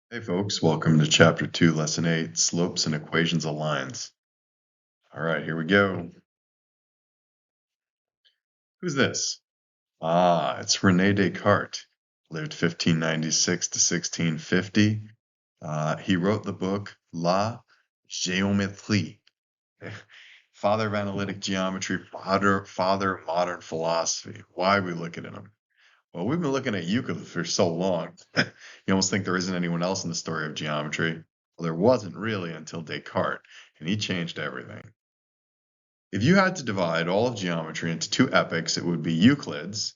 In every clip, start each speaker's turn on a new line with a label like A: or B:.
A: Hey folks, welcome to Chapter 2, Lesson 8, Slopes and Equations of Lines. All right, here we go. Who's this? It's Rene Descartes. Lived 1596 to 1650. He wrote the book La Géométrie, father of analytic geometry, father of modern philosophy. Why are we looking at him? Well, we've been looking at Euclid for so long. You almost think there isn't anyone else in the story of geometry. Well, there wasn't really until Descartes, and he changed everything. If you had to divide all of geometry into two epochs, it would be Euclid's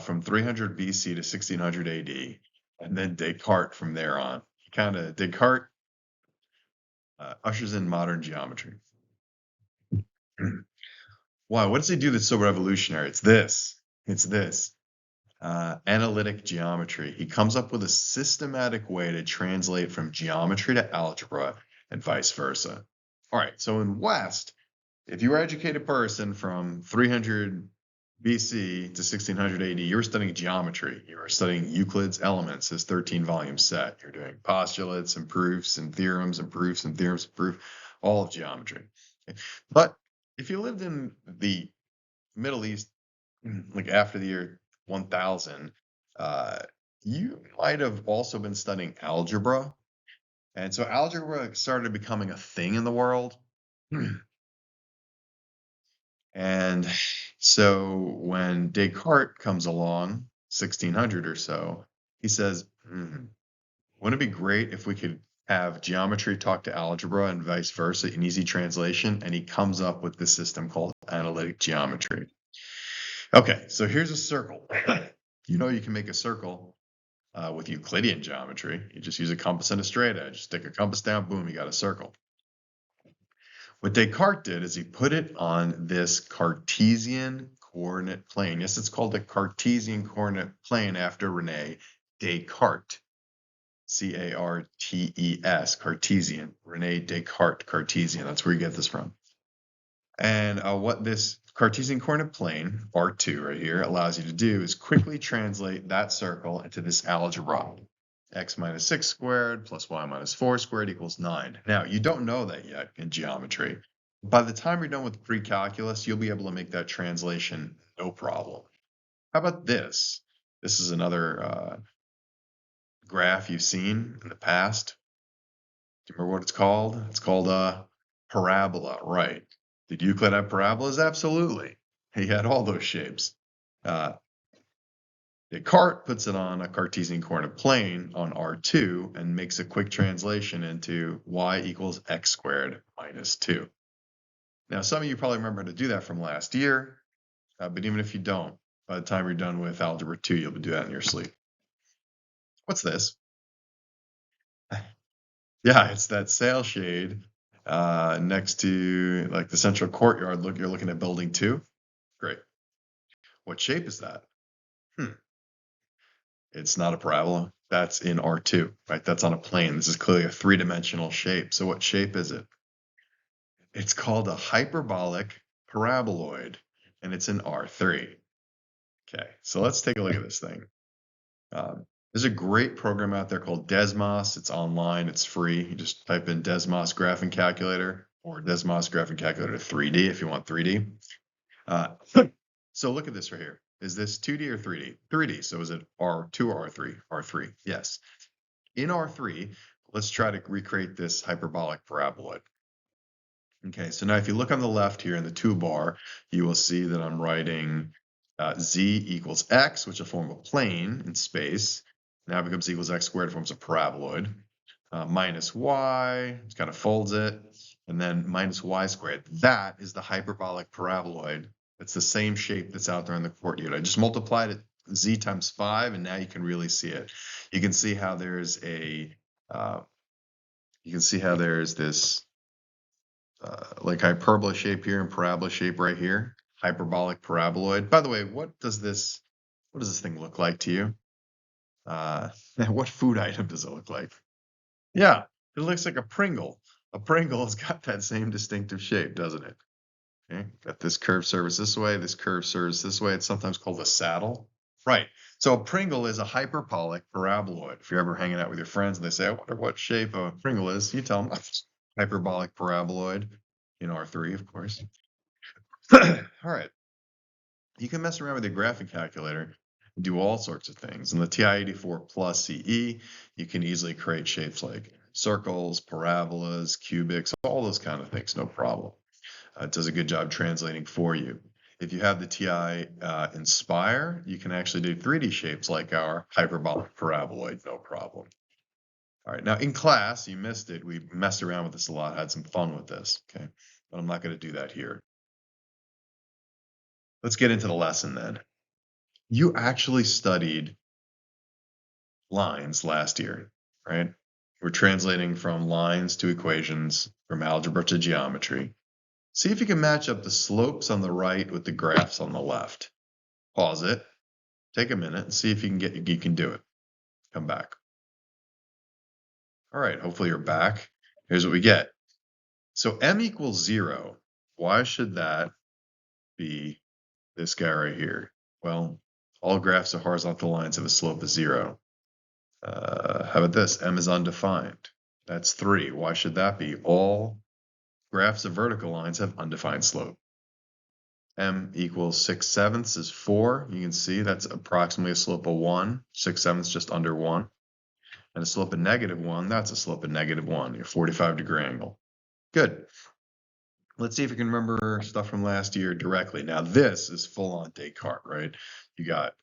A: from 300 BC to 1600 AD, and then Descartes from there on. Descartes ushers in modern geometry. Why? What does he do that's so revolutionary? It's this. It's this. Analytic geometry. He comes up with a systematic way to translate from geometry to algebra and vice versa. All right, so in West, if you were an educated person from 300 BC to 1600 AD, you were studying geometry. You were studying Euclid's Elements, his 13-volume set. You're doing postulates and proofs and theorems and proofs and theorems and proof, all of geometry. But if you lived in the Middle East, like after the year 1000, uh, you might have also been studying algebra. And so algebra started becoming a thing in the world. And so when Descartes comes along, 1600 or so, he says, wouldn't it be great if we could have geometry talk to algebra and vice versa in easy translation? And he comes up with this system called analytic geometry. Okay, so here's a circle. You can make a circle with Euclidean geometry. You just use a compass and a straight edge. Stick a compass down, boom, you got a circle. What Descartes did is he put it on this Cartesian coordinate plane. Yes, it's called a Cartesian coordinate plane after Rene Descartes. Cartes, Cartesian. Rene Descartes, Cartesian. That's where you get this from. And what this Cartesian coordinate plane, R2 right here, allows you to do is quickly translate that circle into this algebra. X minus 6 squared plus y minus 4 squared equals 9. Now, you don't know that yet in geometry. By the time you're done with pre-calculus, you'll be able to make that translation no problem. How about this? This is another graph you've seen in the past. Do you remember what it's called? It's called a parabola, right? Did Euclid have parabolas? Absolutely. He had all those shapes. Descartes puts it on a Cartesian coordinate plane on R2 and makes a quick translation into y equals x squared minus 2. Now, some of you probably remember how to do that from last year, but even if you don't, by the time you're done with Algebra 2, you'll be doing that in your sleep. What's this? Yeah, it's that sail shade next to like the central courtyard. Look, you're looking at building 2. Great. What shape is that? It's not a parabola. That's in R2, right? That's on a plane. This is clearly a three-dimensional shape. So what shape is it? It's called a hyperbolic paraboloid, and it's in R3. Okay, so let's take a look at this thing. There's a great program out there called Desmos. It's online. It's free. You just type in Desmos Graphing Calculator or Desmos Graphing Calculator 3D if you want 3D. So look at this right here. Is this 2D or 3D? 3D. So is it R2 or R3? R3. Yes. In R3, let's try to recreate this hyperbolic paraboloid. Okay, so now if you look on the left here in the toolbar, you will see that I'm writing z equals x, which will form a plane in space. Now it becomes equals x squared, forms a paraboloid. Minus y, it kind of folds it, and then minus y squared. That is the hyperbolic paraboloid. It's the same shape that's out there in the courtyard. I just multiplied it z times 5, and now you can really see it. You can see how there's this like hyperbola shape here and parabola shape right here. Hyperbolic paraboloid. By the way, what does this thing look like to you? What food item does it look like? Yeah, it looks like a Pringle. A Pringle has got that same distinctive shape, doesn't it? Okay, got this curved surface this way, this curved surface this way. It's sometimes called a saddle. Right. So a Pringle is a hyperbolic paraboloid. If you're ever hanging out with your friends and they say, I wonder what shape a Pringle is, you tell them hyperbolic paraboloid in R3, of course. All right. You can mess around with your graphic calculator and do all sorts of things. In the TI-84 Plus CE, you can easily create shapes like circles, parabolas, cubics, all those kind of things, no problem. It does a good job translating for you. If you have the TI Inspire, you can actually do 3D shapes like our hyperbolic paraboloid, no problem. All right, now in class, you missed it. We messed around with this a lot, had some fun with this, okay? But I'm not going to do that here. Let's get into the lesson then. You actually studied lines last year, right? We're translating from lines to equations, from algebra to geometry. See if you can match up the slopes on the right with the graphs on the left. Pause it, take a minute, and see if you can do it. Come back. All right, hopefully you're back. Here's what we get. So m equals 0. Why should that be this guy right here? Well, all graphs of horizontal lines have a slope of 0. How about this? M is undefined. That's 3. Why should that be? All graphs of vertical lines have undefined slope. M equals 6/7 is 4. You can see that's approximately a slope of 1. 6/7 just under 1. And a slope of -1, that's a slope of -1, your 45-degree angle. Good. Let's see if you can remember stuff from last year directly. Now, this is full-on Descartes, right? You got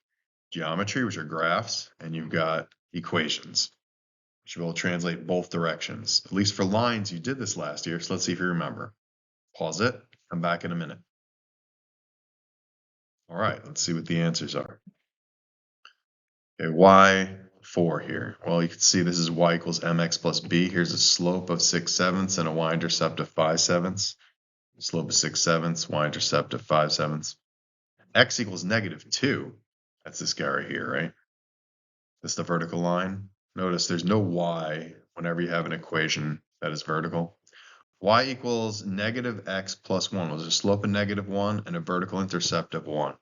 A: geometry, which are graphs, and you've got equations, which will translate both directions. At least for lines, you did this last year, so let's see if you remember. Pause it, come back in a minute. All right, let's see what the answers are. Okay, y4 here. Well, you can see this is y equals mx plus b. Here's a slope of 6/7 and a y-intercept of 5/7. Slope of 6/7, y-intercept of 5/7. X equals -2. That's this guy right here, right? This is the vertical line. Notice there's no y whenever you have an equation that is vertical. Y equals -x plus 1. Well, there's a slope of -1 and a vertical intercept of 1.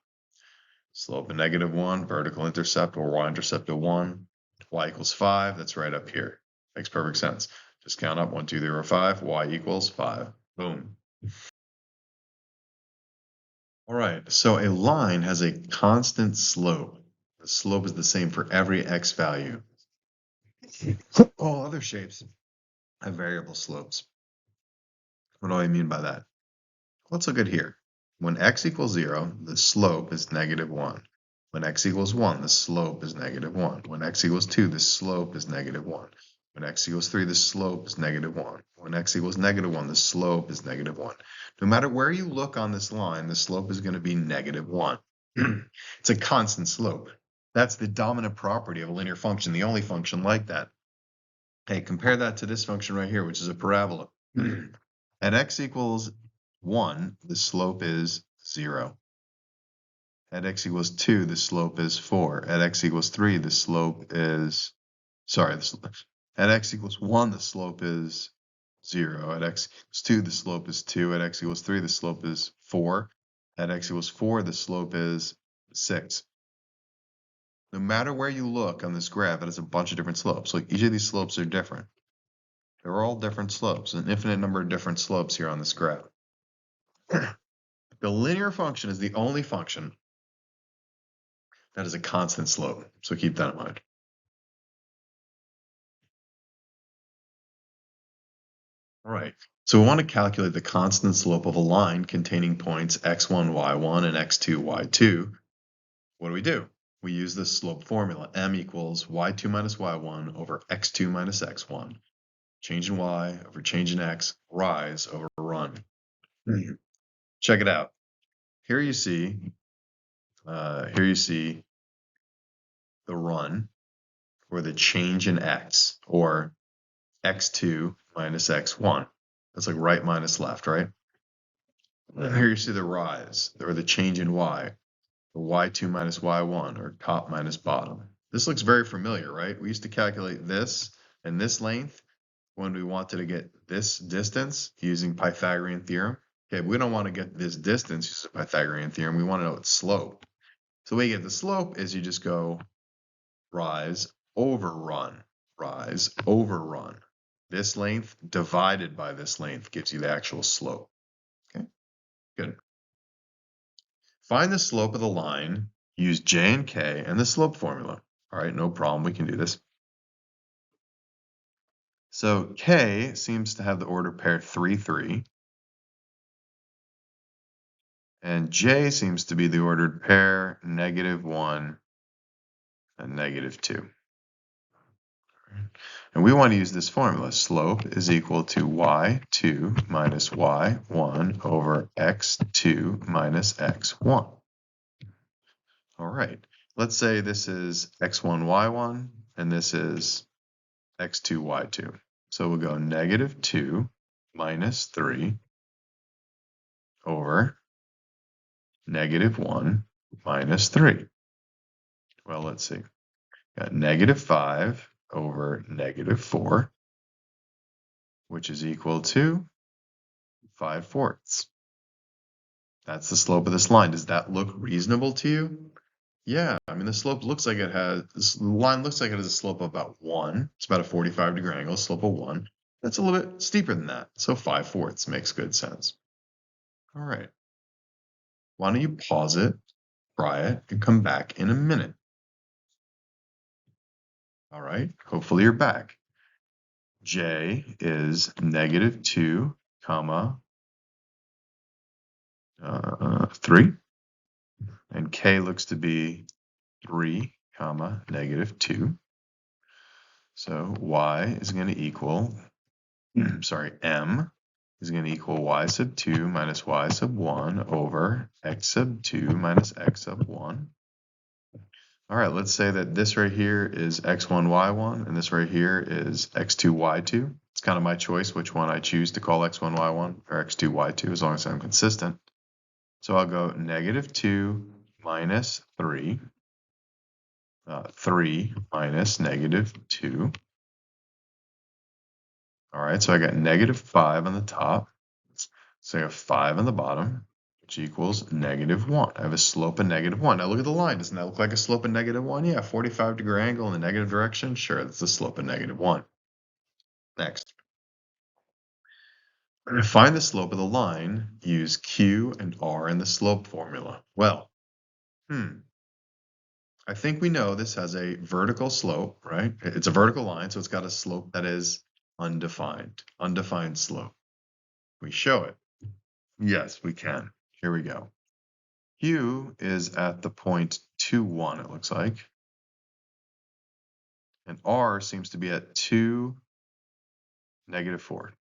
A: Slope of -1, vertical intercept or y-intercept of 1. Y equals 5. That's right up here. Makes perfect sense. Just count up 1, 2, 3, 4, 5. Y equals 5. Boom. All right, so a line has a constant slope. The slope is the same for every x value. All other shapes have variable slopes. What do I mean by that? Let's look at here. When x equals 0, the slope is -1. When x equals 1, the slope is -1. When x equals 2, the slope is -1. When x equals 3, the slope is -1. When x equals -1, the slope is -1. No matter where you look on this line, the slope is going to be -1. It's a constant slope. That's the dominant property of a linear function, the only function like that. Hey, compare that to this function right here, which is a parabola. At x equals 1, the slope is 0. At x equals 2, the slope is 4. At x equals 3, the slope is, at x equals 1, the slope is 0. At x equals 2, the slope is 2. At x equals 3, the slope is 4. At x equals 4, the slope is 6. No matter where you look on this graph, it has a bunch of different slopes. So each of these slopes are different. They're all different slopes, an infinite number of different slopes here on this graph. The linear function is the only function that is a constant slope. So keep that in mind. All right. So we want to calculate the constant slope of a line containing points x1, y1, and x2, y2. What do? We use the slope formula. M equals y2 minus y1 over x2 minus x1. Change in y over change in x, rise over run. Check it out. Here you see the run, or the change in x, or x2 minus x1. That's like right minus left, right? Here you see the rise, or the change in y, or y2 minus y1, or top minus bottom. This looks very familiar, right? We used to calculate this and this length when we wanted to get this distance using Pythagorean theorem. Okay, we don't want to get this distance using Pythagorean theorem. We want to know its slope. So the way you get the slope is you just go rise over run, rise over run. This length divided by this length gives you the actual slope. Okay, good. Find the slope of the line, use J and K and the slope formula. All right, no problem, we can do this. So K seems to have the order pair 3, 3. And J seems to be the ordered pair -1 and -2. And we want to use this formula. Slope is equal to y2 minus y1 over x2 minus x1. All right, let's say this is x1, y1, and this is x2, y2. So we'll go -2 minus 3 over -1 minus 3. Well, let's see. Got -5 over -4, which is equal to 5/4. That's the slope of this line. Does that look reasonable to you? Yeah, I mean, the slope looks like it has, this line looks like it has a slope of about 1. It's about a 45-degree angle, slope of 1. That's a little bit steeper than that. So 5/4 makes good sense. All right. Why don't you pause it, try it, and come back in a minute. All right, hopefully you're back. J is -2, comma, 3, and K looks to be 3, comma, -2. So Y is going to equal, sorry, M is going to equal Y sub 2 minus Y sub 1 over X sub 2 minus X sub 1. All right, let's say that this right here is X1, Y1, and this right here is X2, Y2. It's kind of my choice which one I choose to call X1, Y1 or X2, Y2 as long as I'm consistent. So I'll go -2 minus 3, 3 minus -2. All right, so I got -5 on the top. So I have 5 on the bottom, which equals -1. I have a slope of -1. Now look at the line. Doesn't that look like a slope of -1? Yeah, 45-degree angle in the negative direction. Sure, that's the slope of -1. Next. To find the slope of the line, use Q and R in the slope formula. Well, I think we know this has a vertical slope, right? It's a vertical line, so it's got a slope that is undefined slope. We show it. Yes, we can. Here we go. Q is at the point 2, 1, it looks like. And R seems to be at 2, -4.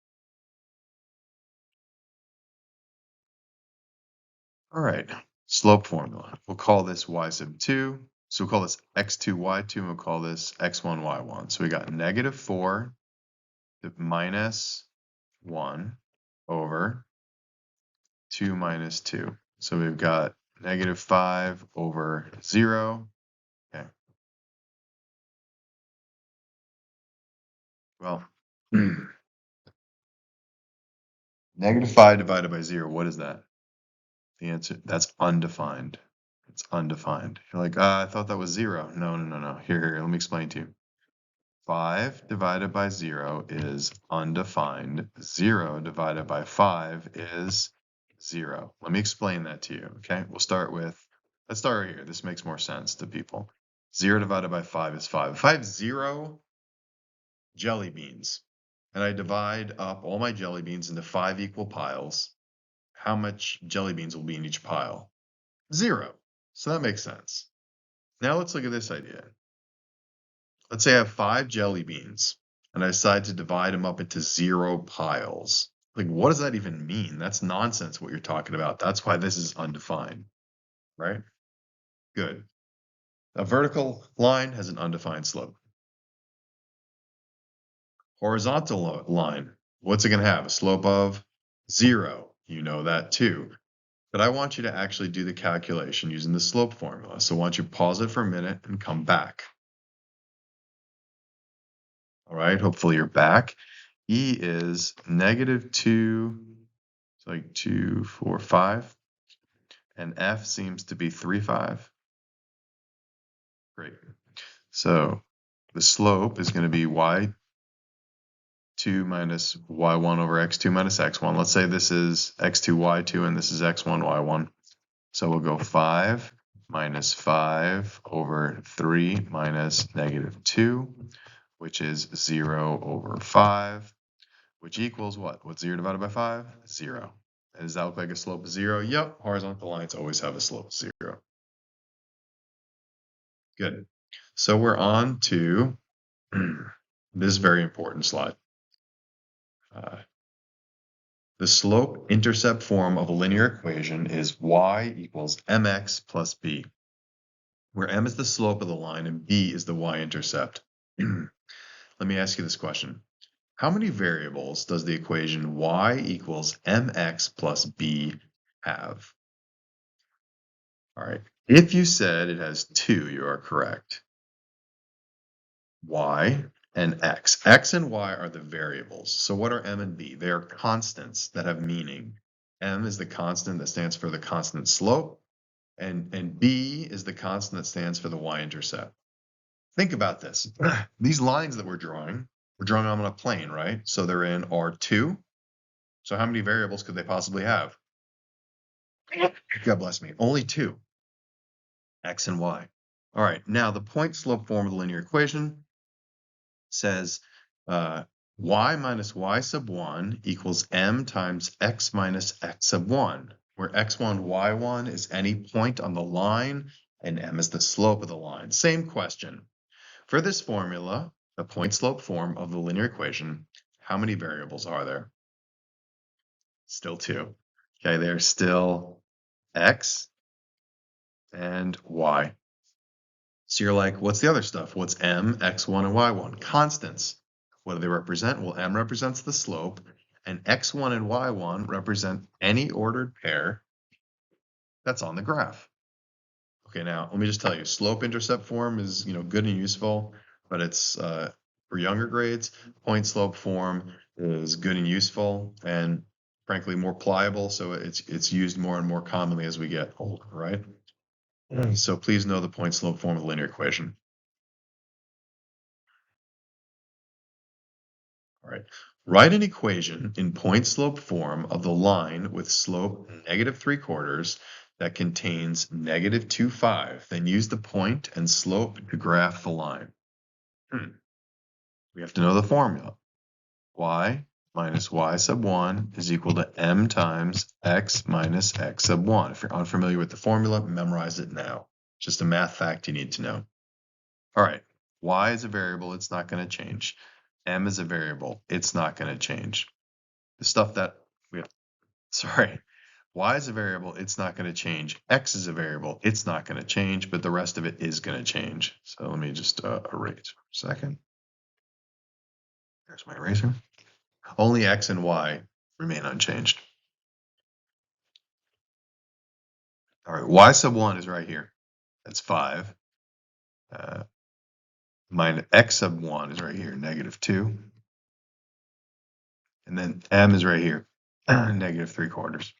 A: All right, slope formula. We'll call this y sub 2. So we'll call this x2, y2, and we'll call this x1, y1. So we got -4 minus 1 over 2 minus 2. So we've got -5 over 0. Okay. Well, -5 divided by 0, what is that? The answer, that's undefined. It's undefined. You're like, I thought that was 0. No. Here, let me explain to you. 5 divided by 0 is undefined. 0 divided by 5 is 0. Let me explain that to you, okay? Let's start right here. This makes more sense to people. 0 divided by 5 is 5. If I have 0 jelly beans, and I divide up all my jelly beans into 5 equal piles, how much jelly beans will be in each pile? 0. So that makes sense. Now let's look at this idea. Let's say I have 5 jelly beans and I decide to divide them up into 0 piles. Like, what does that even mean? That's nonsense what you're talking about. That's why this is undefined, right? Good. A vertical line has an undefined slope. Horizontal line, what's it going to have? A slope of 0. You know that too. But I want you to actually do the calculation using the slope formula. So why don't you pause it for a minute and come back. All right, hopefully you're back. E is -2, it's like 2, 4, 5. And F seems to be 3, 5. Great. So the slope is going to be y2 minus y1 over x2 minus x1. Let's say this is x2, y2, and this is x1, y1. So we'll go 5 minus 5 over 3 minus -2, which is 0 over 5, which equals what? What's 0 divided by 5? 0. And does that look like a slope of 0? Yep, horizontal lines always have a slope of 0. Good. So we're on to this very important slide. The slope-intercept form of a linear equation is y equals mx plus b, where m is the slope of the line and b is the y-intercept. Let me ask you this question. How many variables does the equation y equals mx plus b have? All right. If you said it has 2, you are correct. Y and x. X and y are the variables. So what are m and b? They are constants that have meaning. M is the constant that stands for the constant slope, and b is the constant that stands for the y-intercept. Think about this. These lines that we're drawing them on a plane, right? So they're in R2. So how many variables could they possibly have? God bless me. Only 2. X and y. All right. Now the point slope form of the linear equation says y minus y sub 1 equals m times x minus x sub 1, where x1, y1 is any point on the line and m is the slope of the line. Same question. For this formula, the point slope form of the linear equation, how many variables are there? Still 2. Okay, there's still x and y. So you're like, what's the other stuff? What's m, x1, and y1? Constants. What do they represent? Well, m represents the slope, and x1 and y1 represent any ordered pair that's on the graph. Okay, now let me just tell you, slope-intercept form is good and useful, but it's for younger grades. Point slope form is good and useful, and frankly more pliable, so it's used more and more commonly as we get older, right? So please know the point slope form of the linear equation. All right. Write an equation in point slope form of the line with slope -3/4 that contains -2, 5. Then use the point and slope to graph the line. We have to know the formula. Y minus y sub 1 is equal to m times x minus x sub 1. If you're unfamiliar with the formula, memorize it now. Just a math fact you need to know. All right. Y is a variable. It's not going to change. M is a variable. It's not going to change. The stuff that Y is a variable. It's not going to change. X is a variable. It's not going to change, but the rest of it is going to change. So let me just erase for a second. There's my eraser. Only X and Y remain unchanged. All right. Y sub 1 is right here. That's 5. Minus X sub 1 is right here, -2. And then M is right here, -3/4.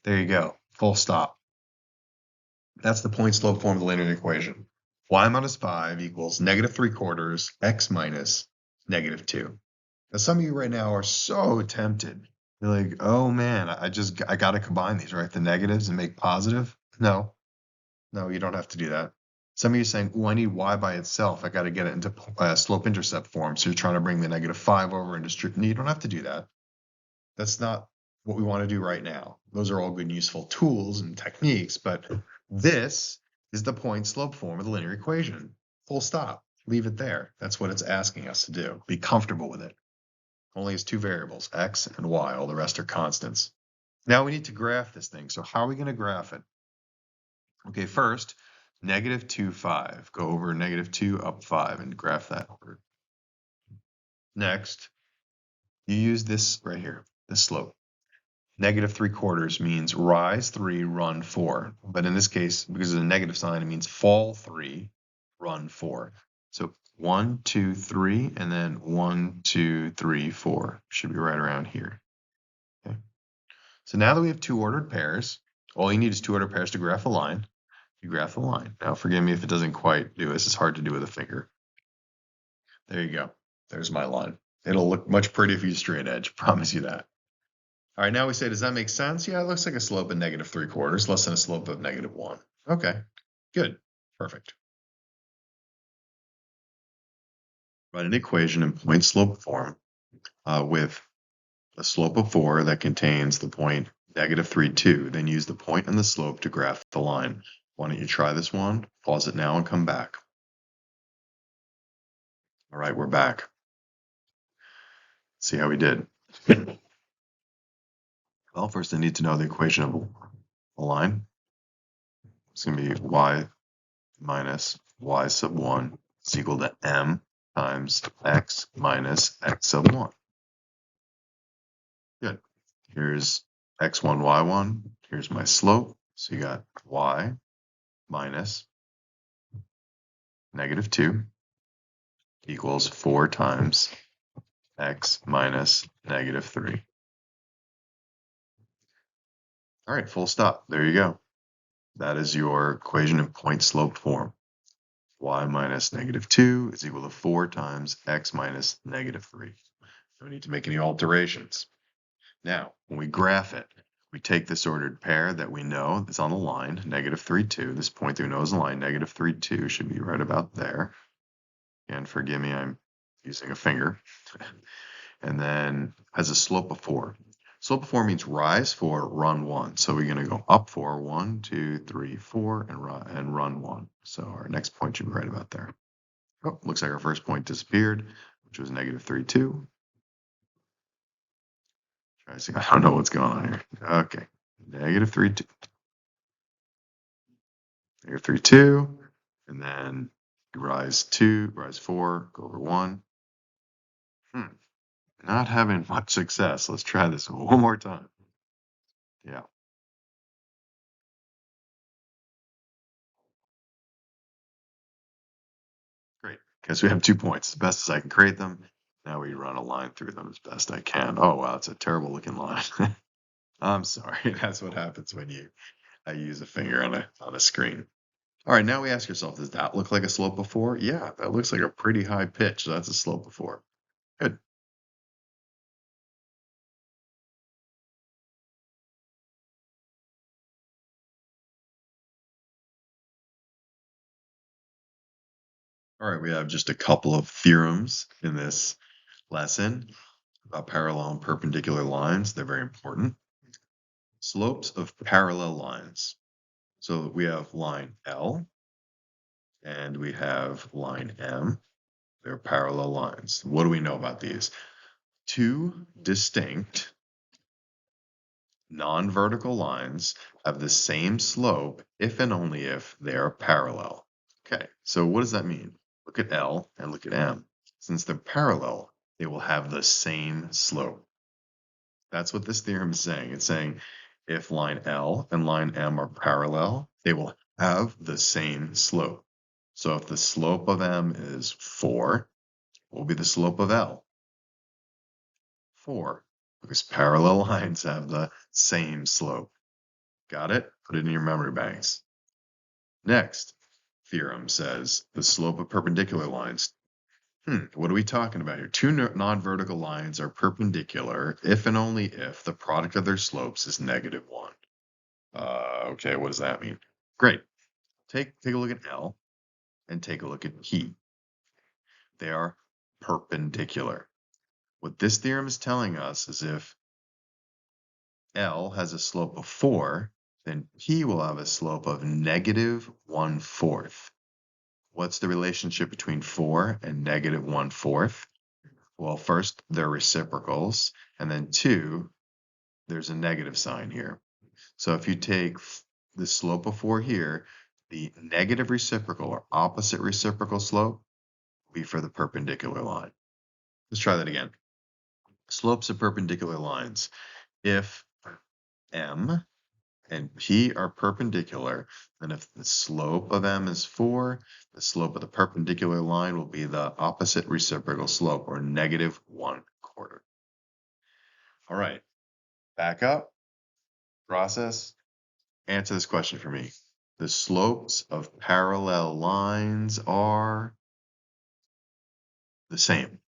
A: There you go. Full stop. That's the point slope form of the linear equation. Y minus 5 equals -3/4 x minus -2. Now, some of you right now are so tempted. You're like, oh man, I got to combine these, right? The negatives and make positive. No, you don't have to do that. Some of you are saying, oh, I need y by itself. I got to get it into slope-intercept form. So you're trying to bring the -5 over into strip. No, you don't have to do that. That's not what we want to do right now. Those are all good and useful tools and techniques, but this is the point slope form of the linear equation. Full stop. Leave it there. That's what it's asking us to do. Be comfortable with it. Only has 2 variables, x and y. All the rest are constants. Now we need to graph this thing. So how are we going to graph it? Okay, first, -2, 5. Go over -2 up 5 and graph that over. Next, you use this right here, this slope. -3/4 means rise 3, run 4. But in this case, because of the negative sign, it means fall 3, run 4. So 1, 2, 3, and then 1, 2, 3, 4. Should be right around here. Okay. So now that we have 2 ordered pairs, all you need is 2 ordered pairs to graph a line. you graph the line. Now, forgive me if it doesn't quite do this. It's hard to do with a finger. There you go. There's my line. It'll look much prettier if you use straight edge. Promise you that. All right, now we say, does that make sense? Yeah, it looks like a slope of -3/4, less than a slope of -1. Okay, good, perfect. Write an equation in point slope form with a slope of 4 that contains the point -3, 2. Then use the point and the slope to graph the line. Why don't you try this one? Pause it now and come back. All right, we're back. See how we did. Well, first I need to know the equation of a line. It's going to be y minus y sub 1 is equal to m times x minus x sub 1. Good. Here's x1, y1. Here's my slope. So you got y minus -2 equals 4 times x minus -3. All right, full stop. There you go. That is your equation in point slope form. Y minus -2 is equal to 4 times x minus -3. Don't need to make any alterations. Now, when we graph it, we take this ordered pair that we know is on the line, -3, 2. This point that we know is the line, -3, 2 should be right about there. And forgive me, I'm using a finger. And then has a slope of 4. Slope of 4 means rise 4, run 1. So we're going to go up 4, 1, 2, 3, 4, and run 1. So our next point should be right about there. Oh, looks like our first point disappeared, which was -3, 2. I don't know what's going on here. Okay, -3, 2. -3, 2, and then rise 2, rise 4, go over 1. Not having much success. Let's try this one more time. Yeah. Great. Because we have 2 points. As best as I can create them. Now we run a line through them as best I can. Oh, wow, it's a terrible looking line. I'm sorry. That's what happens when I use a finger on a screen. All right, now we ask ourselves, does that look like a slope of 4? Yeah, that looks like a pretty high pitch. So that's a slope of 4. Good. All right, we have just a couple of theorems in this lesson about parallel and perpendicular lines. They're very important. Slopes of parallel lines. So we have line L and we have line M. They're parallel lines. What do we know about these? Two distinct non-vertical lines have the same slope if and only if they are parallel. Okay, so what does that mean? Look at L and look at M. Since they're parallel, they will have the same slope. That's what this theorem is saying. It's saying if line L and line M are parallel, they will have the same slope. So if the slope of M is 4, what will be the slope of L? 4, because parallel lines have the same slope. Got it? Put it in your memory banks. Next theorem says the slope of perpendicular lines. What are we talking about here? Two non-vertical lines are perpendicular if and only if the product of their slopes is -1. Okay, what does that mean? Great. Take a look at L and take a look at P. They are perpendicular. What this theorem is telling us is if L has a slope of 4, then P will have a slope of -1/4. What's the relationship between 4 and -1/4? Well, first, they're reciprocals, and then 2, there's a negative sign here. So if you take the slope of 4 here, the negative reciprocal or opposite reciprocal slope will be for the perpendicular line. Let's try that again. Slopes of perpendicular lines. If M and P are perpendicular, then if the slope of M is 4, the slope of the perpendicular line will be the opposite reciprocal slope, or -1/4. All right, back up, process, answer this question for me. the slopes of parallel lines are the same.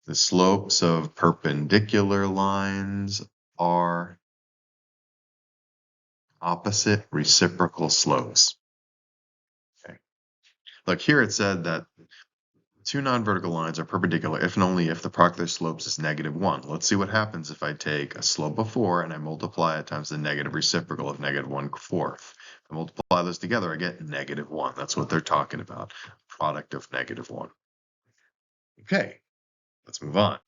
A: The slopes of perpendicular lines are opposite reciprocal slopes. Okay. Look, here it said that two non-vertical lines are perpendicular if and only if the product of their slopes is -1. Let's see what happens if I take a slope of 4 and I multiply it times the negative reciprocal of -1/4. If I multiply those together, I get -1. That's what they're talking about. Product of -1. Okay, let's move on.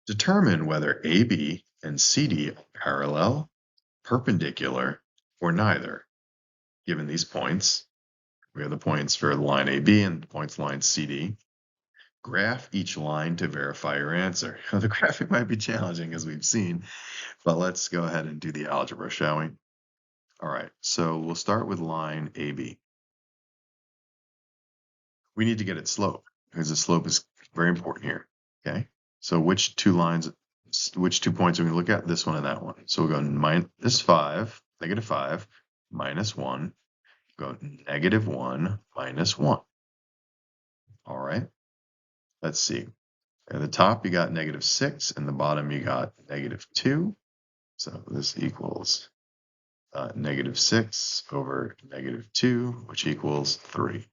A: Determine whether AB and CD are parallel, perpendicular, or neither. Given these points, we have the points for line AB and the points line CD. Graph each line to verify your answer. The graphing might be challenging as we've seen, but let's go ahead and do the algebra, shall we? All right, so we'll start with line AB. We need to get its slope because the slope is very important here, okay? So which two points are we going to look at? This one and that one. So we'll go -5, -5, -1, go -1, -1. All right, let's see. At the top, you got -6, and the bottom, you got -2. So this equals -6 over -2, which equals 3.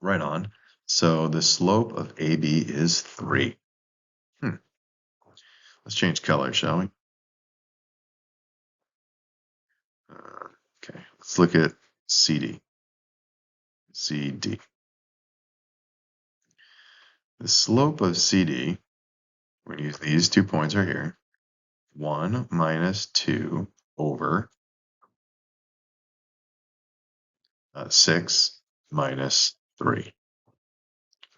A: Right on. So the slope of AB is 3. Let's change color, shall we? Okay, let's look at CD. CD. The slope of CD, we're going to use these 2 points right here. 1 minus 2 over 6 minus 3.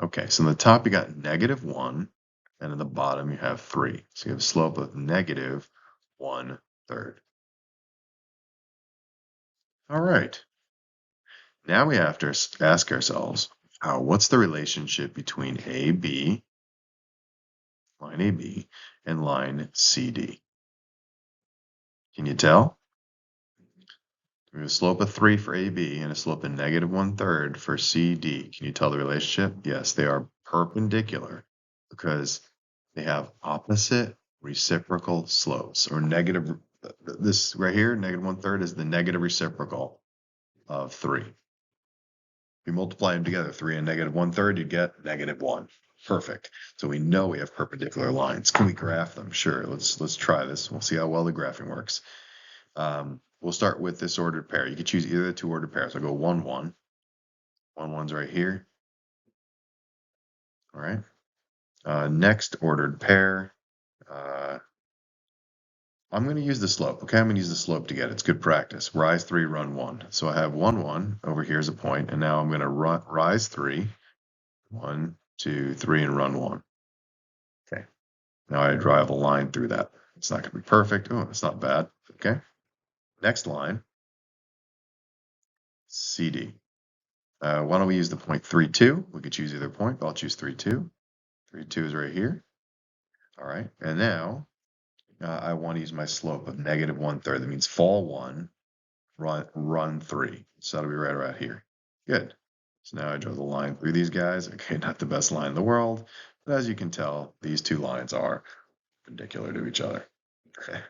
A: Okay, so in the top you got -1, and in the bottom you have 3. So you have a slope of -1/3. All right. Now we have to ask ourselves, what's the relationship between AB, line AB, and line CD? Can you tell? We have a slope of 3 for AB and a slope of -1/3 for CD. Can you tell the relationship? Yes, they are perpendicular because they have opposite reciprocal slopes, or negative. This right here, -1/3, is the negative reciprocal of 3. If you multiply them together, 3 and -1/3, you get -1. Perfect. So we know we have perpendicular lines. Can we graph them? Sure. Let's try this. We'll see how well the graphing works. We'll start with this ordered pair. You could choose either of the 2 ordered pairs. I'll go 1, 1. 1, 1's right here. All right. Next ordered pair. I'm going to use the slope. Okay, I'm going to use the slope to get it. It's good practice. Rise 3, run 1. So I have 1, 1 over here as a point, and now I'm going to rise 3. 1, 2, 3, and run 1. Okay. Now I drive a line through that. It's not going to be perfect. Oh, it's not bad. Okay. Next line. CD. Why don't we use the point 3, 2? We could choose either point, but I'll choose 3, 2. 3, 2 is right here. All right. And now I want to use my slope of -1/3. That means fall 1, run 3. So that'll be right around here. Good. So now I draw the line through these guys. Okay, not the best line in the world, but as you can tell, these 2 lines are perpendicular to each other. Okay.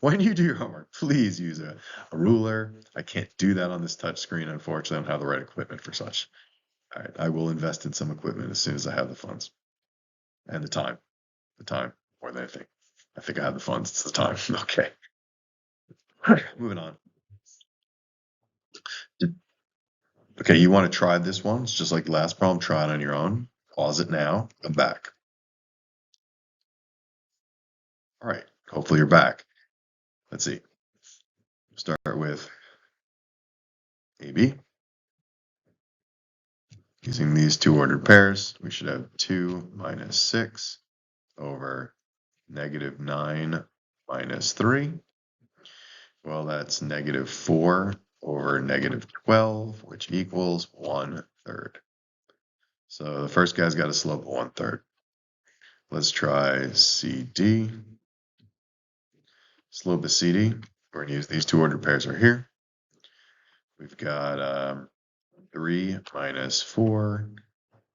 A: When you do your homework, please use a ruler. I can't do that on this touch screen. Unfortunately, I don't have the right equipment for such. All right, I will invest in some equipment as soon as I have the funds and the time. The time more than anything. I think I have the funds. It's the time. Okay. Moving on. Okay, you want to try this one? It's just like the last problem. Try it on your own. Pause it now. Come back. All right. Hopefully you're back. Let's see. Start with AB. Using these 2 ordered pairs, we should have 2 minus 6 over -9 minus 3. Well, that's -4 over -12, which equals 1/3. So the first guy's got a slope of 1/3. Let's try CD. Slope of CD. We're going to use these two ordered pairs right here. We've got 3 minus 4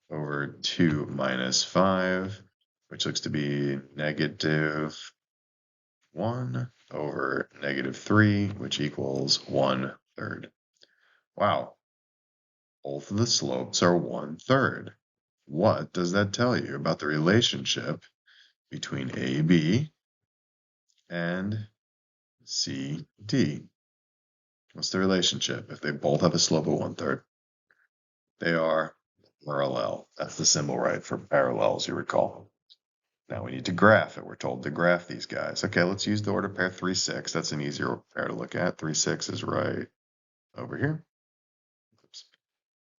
A: over 2 minus 5, which looks to be negative 1 over negative 3, which equals 1/3. Wow. Both of the slopes are 1/3. What does that tell you about the relationship between AB and CD? What's the relationship if they both have a slope of 1/3? They are parallel. That's the symbol, right, for parallels, you recall. Now we need to graph it. We're told to graph these guys. Okay, let's use the order pair 3, 6. That's an easier pair to look at. 3, 6 is right over here. Oops.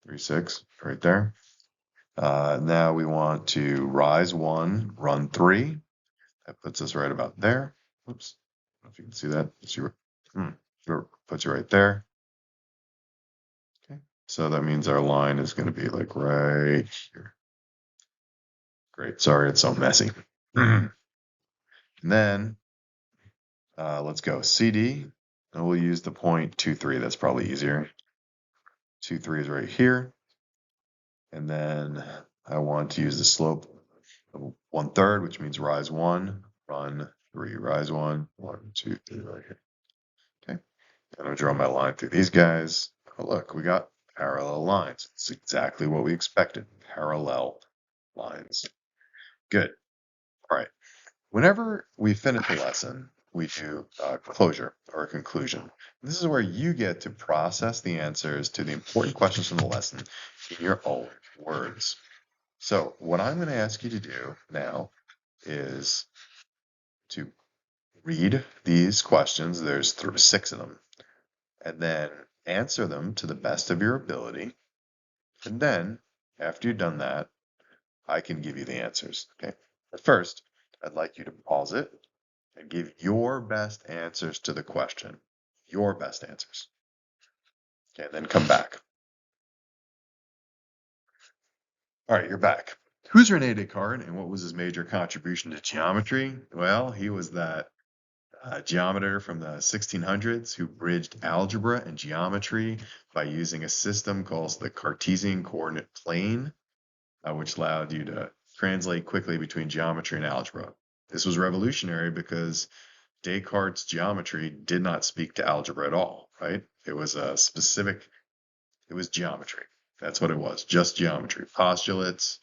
A: 3, 6, right there. Now we want to rise 1, run 3. That puts us right about there. Oops. I don't know if you can see that. Puts you right there. Okay. So that means our line is going to be like right here. Great. Sorry, it's so messy. And then let's go CD, and we'll use the point 2, 3. That's probably easier. 2, 3 is right here. And then I want to use the slope of 1/3, which means rise 1, run 3, rise 1, 1, 2, 3 right here. Okay. I'm going to draw my line through these guys. Oh, look, we got parallel lines. It's exactly what we expected. Parallel lines. Good. All right. Whenever we finish a lesson, we do a closure or a conclusion. This is where you get to process the answers to the important questions from the lesson in your own words. So what I'm going to ask you to do now is to read these questions. There's 6 of them. And then answer them to the best of your ability. And then, after you've done that, I can give you the answers. Okay. But first, I'd like you to pause it and give your best answers to the question. Your best answers. Okay, and then come back. All right, you're back. Who's Rene Descartes and what was his major contribution to geometry? Well, he was that geometer from the 1600s who bridged algebra and geometry by using a system called the Cartesian coordinate plane, which allowed you to translate quickly between geometry and algebra. This was revolutionary because Descartes' geometry did not speak to algebra at all, right? It was it was geometry. That's what it was, just geometry. Postulates,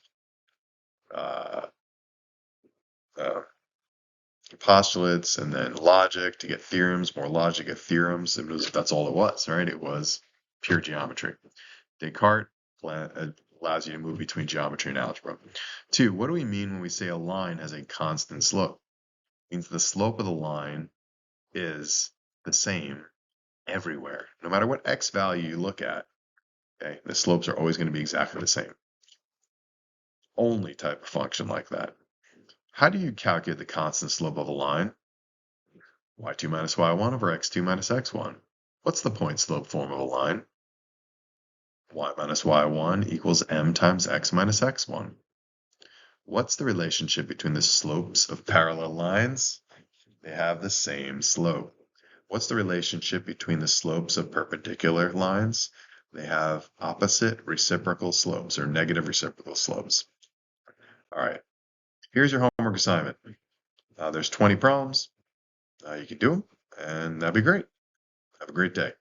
A: postulates, and then logic to get theorems, more logic at theorems. That's all it was, right? It was pure geometry. Descartes allows you to move between geometry and algebra. 2, what do we mean when we say a line has a constant slope? It means the slope of the line is the same everywhere. No matter what x value you look at, okay, the slopes are always going to be exactly the same. Only type of function like that. How do you calculate the constant slope of a line? y2 minus y1 over x2 minus x1. What's the point slope form of a line? Y minus y1 equals m times x minus x1. What's the relationship between the slopes of parallel lines? They have the same slope. What's the relationship between the slopes of perpendicular lines? They have opposite reciprocal slopes or negative reciprocal slopes. All right, here's your homework assignment. There's 20 problems. You can do them, and that'd be great. Have a great day.